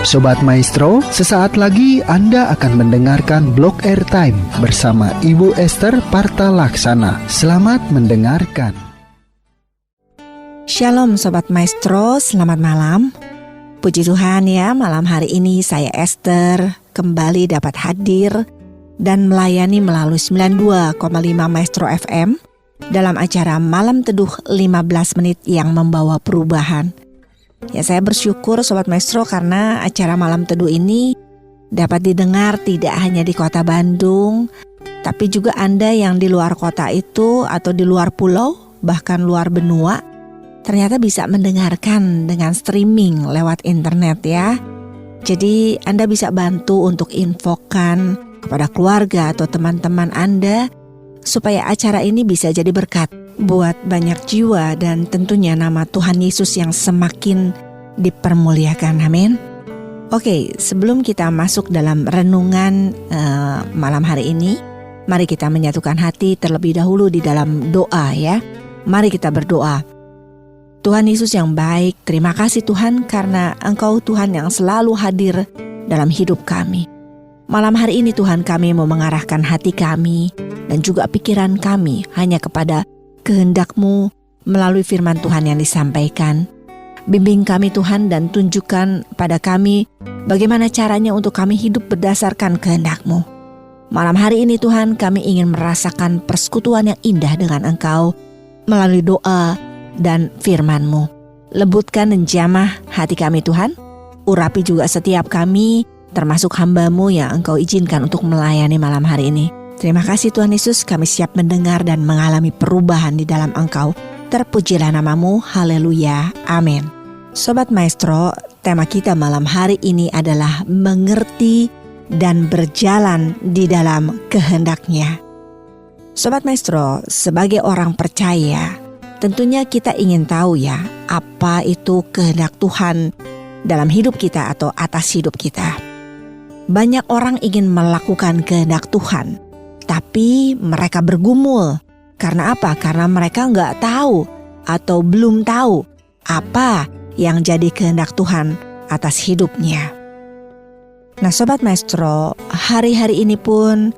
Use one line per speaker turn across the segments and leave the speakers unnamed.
Sobat Maestro, sesaat lagi Anda akan mendengarkan Blog Airtime bersama Ibu Esther Parta Laksana. Selamat mendengarkan.
Shalom Sobat Maestro, selamat malam. Puji Tuhan ya, malam hari ini saya Esther kembali dapat hadir dan melayani melalui 92,5 Maestro FM dalam acara Malam Teduh 15 menit yang membawa perubahan. Ya, saya bersyukur Sobat Maestro karena acara Malam Teduh ini dapat didengar tidak hanya di kota Bandung, tapi juga Anda yang di luar kota itu atau di luar pulau, bahkan luar benua, ternyata bisa mendengarkan dengan streaming lewat internet ya. Jadi Anda bisa bantu untuk infokan kepada keluarga atau teman-teman Anda supaya acara ini bisa jadi berkat buat banyak jiwa dan tentunya nama Tuhan Yesus yang semakin dipermuliakan. Amin. Oke, sebelum kita masuk dalam renungan malam hari ini, mari kita menyatukan hati terlebih dahulu di dalam doa ya. Mari kita berdoa. Tuhan Yesus yang baik, terima kasih Tuhan karena Engkau Tuhan yang selalu hadir dalam hidup kami. Malam hari ini Tuhan, kami mau mengarahkan hati kami dan juga pikiran kami hanya kepada kehendak-Mu melalui firman Tuhan yang disampaikan. Bimbing kami Tuhan dan tunjukkan pada kami bagaimana caranya untuk kami hidup berdasarkan kehendak-Mu. Malam hari ini Tuhan, kami ingin merasakan persekutuan yang indah dengan Engkau melalui doa dan firman-Mu. Lembutkan dan jamah hati kami Tuhan. Urapi juga setiap kami, termasuk hamba-Mu yang Engkau izinkan untuk melayani malam hari ini. Terima kasih Tuhan Yesus, kami siap mendengar dan mengalami perubahan di dalam Engkau. Terpujilah nama-Mu, haleluya, amin. Sobat Maestro, tema kita malam hari ini adalah mengerti dan berjalan di dalam kehendak-Nya. Sobat Maestro, sebagai orang percaya, tentunya kita ingin tahu ya, apa itu kehendak Tuhan dalam hidup kita atau atas hidup kita. Banyak orang ingin melakukan kehendak Tuhan, tapi mereka bergumul. Karena apa? Karena mereka nggak tahu atau belum tahu apa yang jadi kehendak Tuhan atas hidupnya. Nah Sobat Maestro, hari-hari ini pun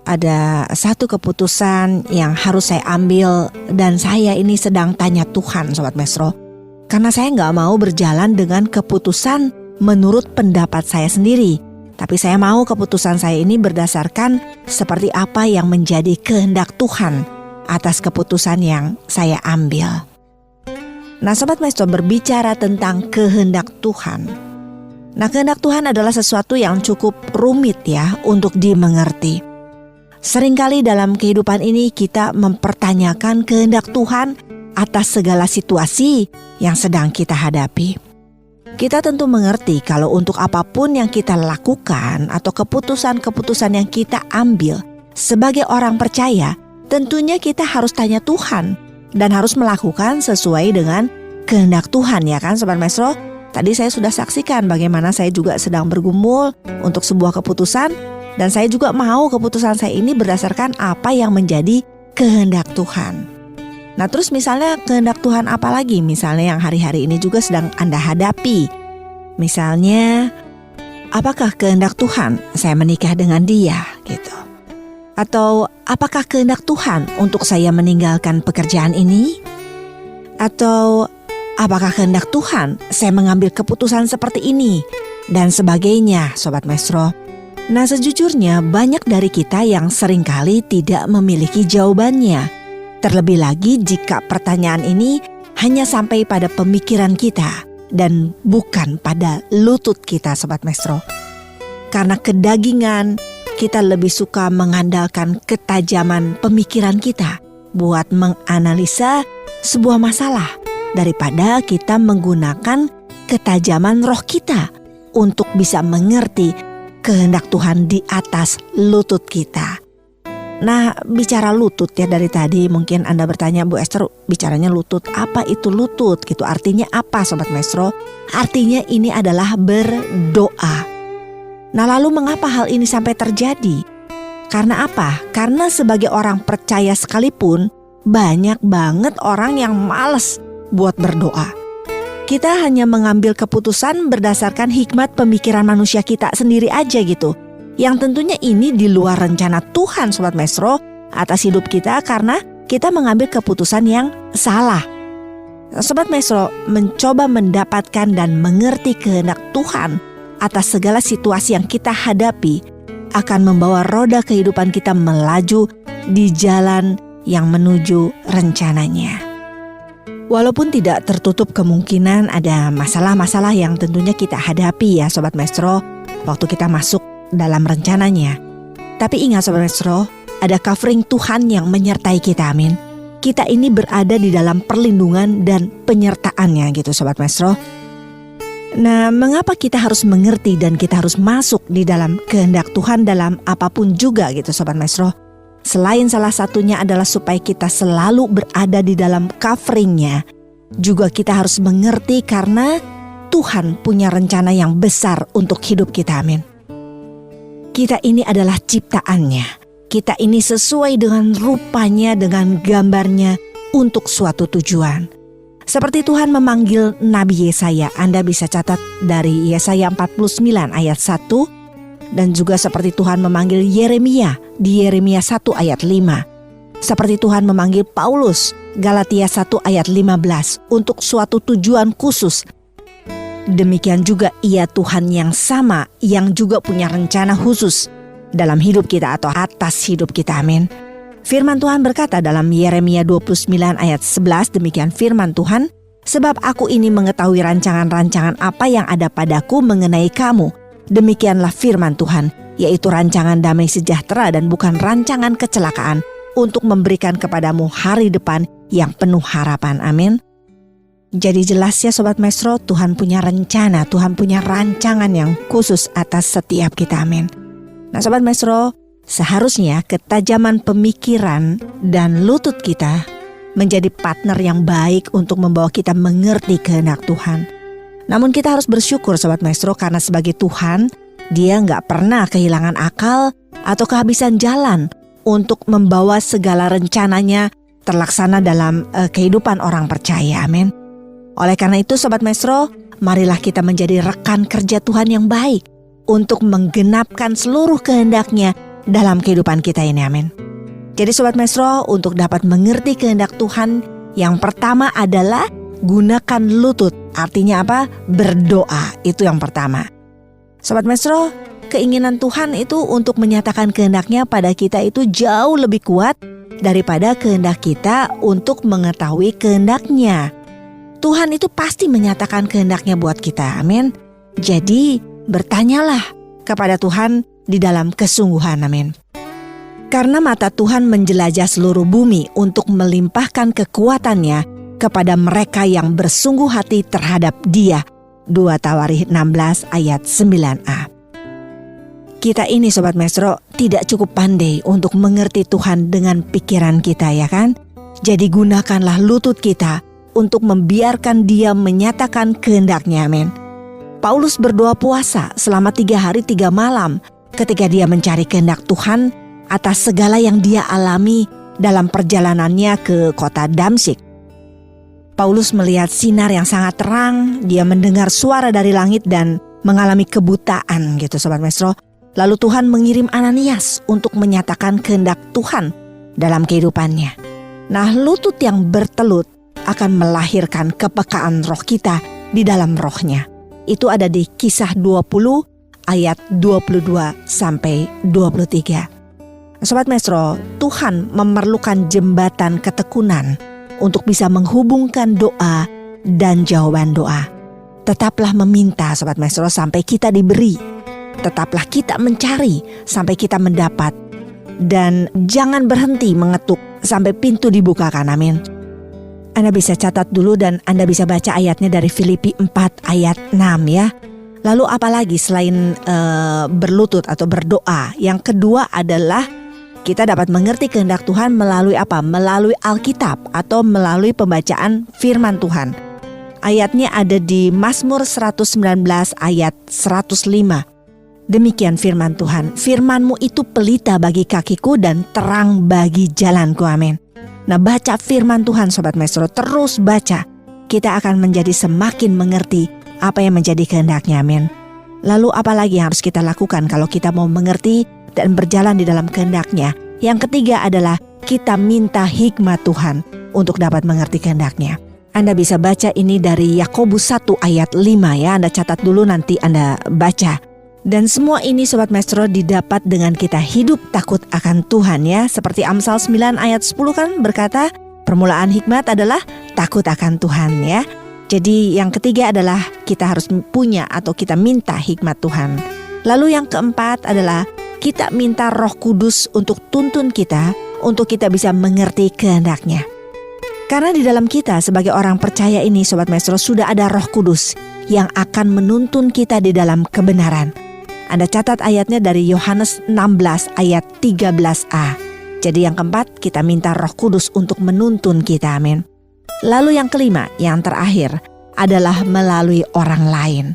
ada satu keputusan yang harus saya ambil dan saya ini sedang tanya Tuhan Sobat Maestro. Karena saya nggak mau berjalan dengan keputusan menurut pendapat saya sendiri. Tapi saya mau keputusan saya ini berdasarkan seperti apa yang menjadi kehendak Tuhan atas keputusan yang saya ambil. Nah Sobat Maestro, berbicara tentang kehendak Tuhan. Nah kehendak Tuhan adalah sesuatu yang cukup rumit ya untuk dimengerti. Seringkali dalam kehidupan ini kita mempertanyakan kehendak Tuhan atas segala situasi yang sedang kita hadapi. Kita tentu mengerti kalau untuk apapun yang kita lakukan atau keputusan-keputusan yang kita ambil sebagai orang percaya, tentunya kita harus tanya Tuhan dan harus melakukan sesuai dengan kehendak Tuhan ya kan Sobat Maestro. Tadi saya sudah saksikan bagaimana saya juga sedang bergumul untuk sebuah keputusan dan saya juga mau keputusan saya ini berdasarkan apa yang menjadi kehendak Tuhan. Nah terus misalnya kehendak Tuhan apa lagi? Misalnya yang hari-hari ini juga sedang Anda hadapi. Misalnya, apakah kehendak Tuhan saya menikah dengan dia gitu? Atau apakah kehendak Tuhan untuk saya meninggalkan pekerjaan ini? Atau apakah kehendak Tuhan saya mengambil keputusan seperti ini? Dan sebagainya Sobat Maestro. Nah sejujurnya banyak dari kita yang seringkali tidak memiliki jawabannya. Terlebih lagi jika pertanyaan ini hanya sampai pada pemikiran kita dan bukan pada lutut kita Sobat Maestro. Karena kedagingan, kita lebih suka mengandalkan ketajaman pemikiran kita buat menganalisa sebuah masalah daripada kita menggunakan ketajaman roh kita untuk bisa mengerti kehendak Tuhan di atas lutut kita. Nah, bicara lutut ya dari tadi mungkin Anda bertanya, Bu Esther bicaranya lutut, apa itu lutut gitu? Artinya apa Sobat Maestro? Artinya ini adalah berdoa. Nah lalu mengapa hal ini sampai terjadi? Karena apa? Karena sebagai orang percaya sekalipun banyak banget orang yang malas buat berdoa. Kita hanya mengambil keputusan berdasarkan hikmat pemikiran manusia kita sendiri aja gitu. Yang tentunya ini di luar rencana Tuhan Sobat Maestro atas hidup kita karena kita mengambil keputusan yang salah. Sobat Maestro, mencoba mendapatkan dan mengerti kehendak Tuhan atas segala situasi yang kita hadapi akan membawa roda kehidupan kita melaju di jalan yang menuju rencananya. Walaupun tidak tertutup kemungkinan ada masalah-masalah yang tentunya kita hadapi ya Sobat Maestro waktu kita masuk dalam rencananya. Tapi ingat Sobat Maestro, ada covering Tuhan yang menyertai kita, amin. Kita ini berada di dalam perlindungan dan penyertaannya gitu Sobat Maestro. Nah, mengapa kita harus mengerti dan kita harus masuk di dalam kehendak Tuhan dalam apapun juga gitu Sobat Maestro? Selain salah satunya adalah supaya kita selalu berada di dalam coveringnya, juga kita harus mengerti karena Tuhan punya rencana yang besar untuk hidup kita, amin. Kita ini adalah ciptaannya, kita ini sesuai dengan rupanya, dengan gambarnya untuk suatu tujuan. Seperti Tuhan memanggil Nabi Yesaya, Anda bisa catat dari Yesaya 49 ayat 1, dan juga seperti Tuhan memanggil Yeremia di Yeremia 1 ayat 5. Seperti Tuhan memanggil Paulus, Galatia 1 ayat 15 untuk suatu tujuan khusus. Demikian juga Ia Tuhan yang sama yang juga punya rencana khusus dalam hidup kita atau atas hidup kita, amin. Firman Tuhan berkata dalam Yeremia 29 ayat 11, demikian firman Tuhan, sebab aku ini mengetahui rancangan-rancangan apa yang ada padaku mengenai kamu. Demikianlah firman Tuhan, yaitu rancangan damai sejahtera dan bukan rancangan kecelakaan untuk memberikan kepadamu hari depan yang penuh harapan. Amin. Jadi jelas ya Sobat Maestro, Tuhan punya rencana, Tuhan punya rancangan yang khusus atas setiap kita. Amin. Nah Sobat Maestro, seharusnya ketajaman pemikiran dan lutut kita menjadi partner yang baik untuk membawa kita mengerti kehendak Tuhan. Namun kita harus bersyukur Sobat Maestro karena sebagai Tuhan, Dia gak pernah kehilangan akal atau kehabisan jalan untuk membawa segala rencananya terlaksana dalam kehidupan orang percaya, amin. Oleh karena itu Sobat Maestro, marilah kita menjadi rekan kerja Tuhan yang baik untuk menggenapkan seluruh kehendak-Nya dalam kehidupan kita ini, amin. Jadi Sobat Maestro, untuk dapat mengerti kehendak Tuhan, yang pertama adalah gunakan lutut. Artinya apa? Berdoa, itu yang pertama. Sobat Maestro, keinginan Tuhan itu untuk menyatakan kehendak-Nya pada kita itu jauh lebih kuat daripada kehendak kita untuk mengetahui kehendak-Nya. Tuhan itu pasti menyatakan kehendak-Nya buat kita, amin. Jadi bertanyalah kepada Tuhan di dalam kesungguhan, amin. Karena mata Tuhan menjelajah seluruh bumi untuk melimpahkan kekuatan-Nya kepada mereka yang bersungguh hati terhadap Dia. 2 Tawarikh 16 ayat 9a. Kita ini Sobat Maestro tidak cukup pandai untuk mengerti Tuhan dengan pikiran kita, ya kan? Jadi gunakanlah lutut kita untuk membiarkan Dia menyatakan kehendak-Nya, amin. Paulus berdoa puasa selama 3 hari 3 malam ketika dia mencari kehendak Tuhan atas segala yang dia alami dalam perjalanannya ke kota Damsyik. Paulus melihat sinar yang sangat terang, dia mendengar suara dari langit dan mengalami kebutaan gitu Sobat Maestro. Lalu Tuhan mengirim Ananias untuk menyatakan kehendak Tuhan dalam kehidupannya. Nah, lutut yang bertelut akan melahirkan kepekaan roh kita di dalam rohnya. Itu ada di Kisah 20 ayat 22 sampai 23. Sobat Maestro, Tuhan memerlukan jembatan ketekunan untuk bisa menghubungkan doa dan jawaban doa. Tetaplah meminta Sobat Maestro sampai kita diberi. Tetaplah kita mencari sampai kita mendapat. Dan jangan berhenti mengetuk sampai pintu dibukakan, amin. Anda bisa catat dulu dan Anda bisa baca ayatnya dari Filipi 4 ayat 6 ya. Lalu apalagi selain berlutut atau berdoa? Yang kedua adalah kita dapat mengerti kehendak Tuhan melalui apa? Melalui Alkitab atau melalui pembacaan firman Tuhan. Ayatnya ada di Mazmur 119 ayat 105. Demikian firman Tuhan, firman-Mu itu pelita bagi kakiku dan terang bagi jalanku, amin. Nah, baca firman Tuhan Sobat Maestro, terus baca. kita akan menjadi semakin mengerti apa yang menjadi kehendak-Nya. Amin. Lalu apa lagi yang harus kita lakukan kalau kita mau mengerti dan berjalan di dalam kehendak-Nya? Yang ketiga adalah kita minta hikmat Tuhan untuk dapat mengerti kehendak-Nya. Anda bisa baca ini dari Yakobus 1 ayat 5 ya. Anda catat dulu, nanti Anda baca. Dan semua ini Sobat Maestro didapat dengan kita hidup takut akan Tuhan ya. Seperti Amsal 9 ayat 10 kan berkata, permulaan hikmat adalah takut akan Tuhan ya. Jadi yang ketiga adalah kita harus punya atau kita minta hikmat Tuhan. Lalu yang keempat adalah kita minta Roh Kudus untuk tuntun kita, untuk kita bisa mengerti kehendak-Nya. Karena di dalam kita sebagai orang percaya ini Sobat Maestro sudah ada Roh Kudus yang akan menuntun kita di dalam kebenaran. Anda catat ayatnya dari Yohanes 16 ayat 13a. Jadi yang keempat, kita minta Roh Kudus untuk menuntun kita. Amin. Lalu yang kelima, yang terakhir adalah melalui orang lain.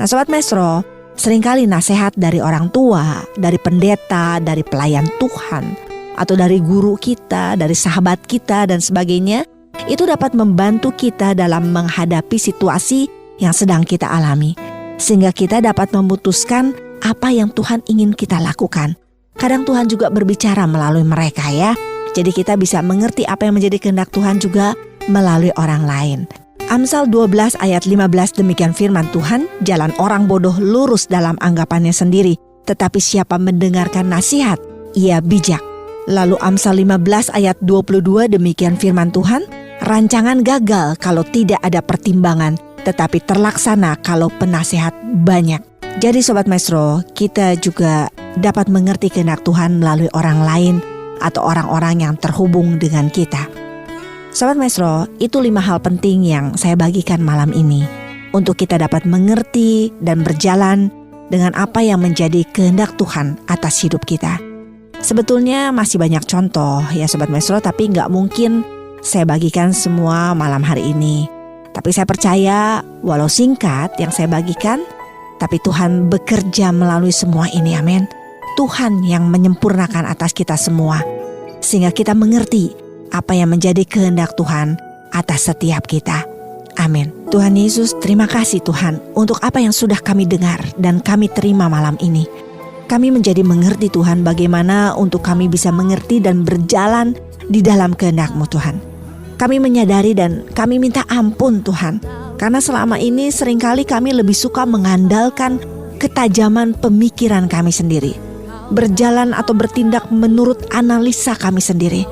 Nah Sobat Maestro, seringkali nasihat dari orang tua, dari pendeta, dari pelayan Tuhan, atau dari guru kita, dari sahabat kita dan sebagainya, itu dapat membantu kita dalam menghadapi situasi yang sedang kita alami. Sehingga kita dapat memutuskan apa yang Tuhan ingin kita lakukan. Kadang Tuhan juga berbicara melalui mereka ya. Jadi kita bisa mengerti apa yang menjadi kehendak Tuhan juga melalui orang lain. Amsal 12 ayat 15 demikian firman Tuhan, jalan orang bodoh lurus dalam anggapannya sendiri, tetapi siapa mendengarkan nasihat, ia bijak. Lalu Amsal 15 ayat 22 demikian firman Tuhan, rancangan gagal kalau tidak ada pertimbangan, tetapi terlaksana kalau penasihat banyak. Jadi Sobat Maestro, kita juga dapat mengerti kehendak Tuhan melalui orang lain atau orang-orang yang terhubung dengan kita. Sobat Maestro, itu 5 hal penting yang saya bagikan malam ini untuk kita dapat mengerti dan berjalan dengan apa yang menjadi kehendak Tuhan atas hidup kita. Sebetulnya masih banyak contoh ya Sobat Maestro, tapi gak mungkin saya bagikan semua malam hari ini. Tapi saya percaya walau singkat yang saya bagikan, tapi Tuhan bekerja melalui semua ini, amin. Tuhan yang menyempurnakan atas kita semua, sehingga kita mengerti apa yang menjadi kehendak Tuhan atas setiap kita. Amin. Tuhan Yesus, terima kasih Tuhan untuk apa yang sudah kami dengar dan kami terima malam ini. Kami menjadi mengerti Tuhan bagaimana untuk kami bisa mengerti dan berjalan di dalam kehendak-Mu Tuhan. Kami menyadari dan kami minta ampun Tuhan, karena selama ini seringkali kami lebih suka mengandalkan ketajaman pemikiran kami sendiri, berjalan atau bertindak menurut analisa kami sendiri.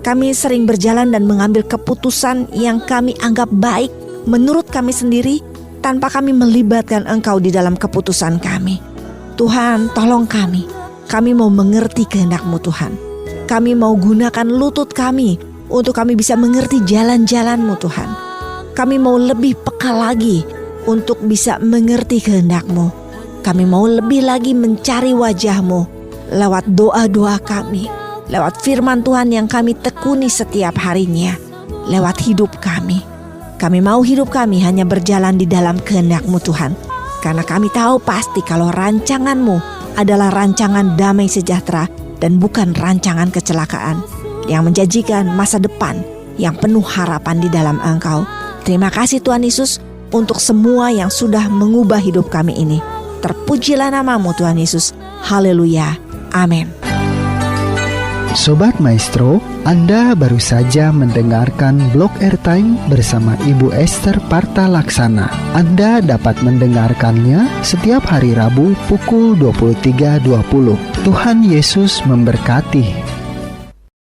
Kami sering berjalan dan mengambil keputusan yang kami anggap baik menurut kami sendiri, tanpa kami melibatkan Engkau di dalam keputusan kami. Tuhan, tolong kami mau mengerti kehendak-Mu Tuhan. Kami mau gunakan lutut kami untuk kami bisa mengerti jalan-jalan-Mu Tuhan. Kami mau lebih peka lagi untuk bisa mengerti kehendak-Mu. Kami mau lebih lagi mencari wajah-Mu lewat doa-doa kami, lewat firman Tuhan yang kami tekuni setiap harinya, lewat hidup kami. Kami mau hidup kami hanya berjalan di dalam kehendak-Mu Tuhan. Karena kami tahu pasti kalau rancangan-Mu adalah rancangan damai sejahtera dan bukan rancangan kecelakaan, yang menjanjikan masa depan yang penuh harapan di dalam Engkau. Terima kasih Tuhan Yesus untuk semua yang sudah mengubah hidup kami ini. Terpujilah nama-Mu Tuhan Yesus. Haleluya. Amin.
Sobat Maestro, Anda baru saja mendengarkan Blog Airtime bersama Ibu Esther Parta Laksana. Anda dapat mendengarkannya setiap hari Rabu pukul 23.20. Tuhan Yesus memberkati.